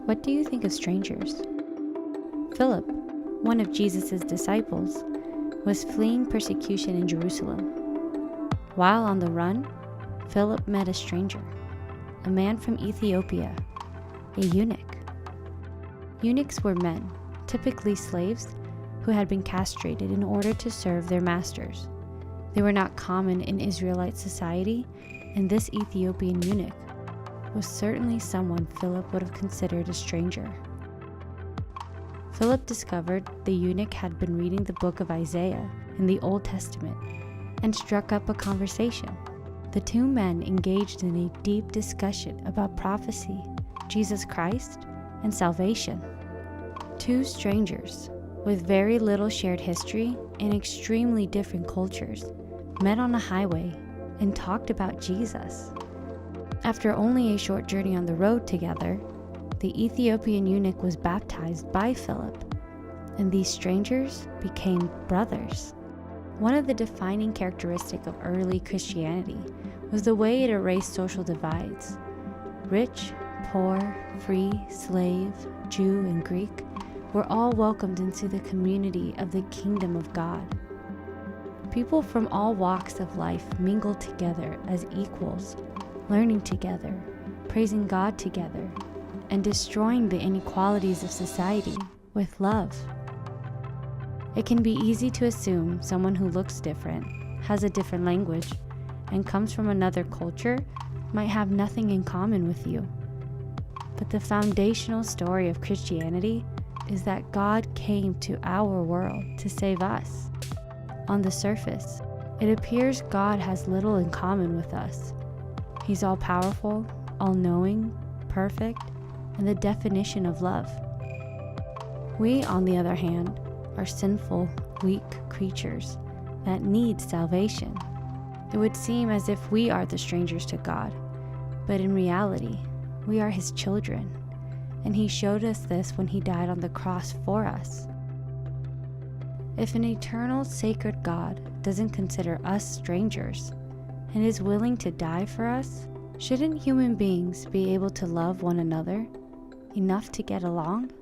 What do you think of strangers? Philip, one of Jesus' disciples, was fleeing persecution in Jerusalem. While on the run, Philip met a stranger, a man from Ethiopia, a eunuch. Eunuchs were men, typically slaves, who had been castrated in order to serve their masters. They were not common in Israelite society, and this Ethiopian eunuch was certainly someone Philip would have considered a stranger. Philip discovered the eunuch had been reading the book of Isaiah in the Old Testament and struck up a conversation. The two men engaged in a deep discussion about prophecy, Jesus Christ, and salvation. Two strangers with very little shared history and extremely different cultures met on a highway and talked about Jesus. After only a short journey on the road together, the Ethiopian eunuch was baptized by Philip, and these strangers became brothers. One of the defining characteristics of early Christianity was the way it erased social divides. Rich, poor, free, slave, Jew, and Greek were all welcomed into the community of the kingdom of God. People from all walks of life mingled together as equals, learning together, praising God together, and destroying the inequalities of society with love. It can be easy to assume someone who looks different, has a different language, and comes from another culture might have nothing in common with you. But the foundational story of Christianity is that God came to our world to save us. On the surface, it appears God has little in common with us. He's all-powerful, all-knowing, perfect, and the definition of love. We, on the other hand, are sinful, weak creatures that need salvation. It would seem as if we are the strangers to God, but in reality, we are His children, and He showed us this when He died on the cross for us. If an eternal, sacred God doesn't consider us strangers and is willing to die for us, shouldn't human beings be able to love one another enough to get along?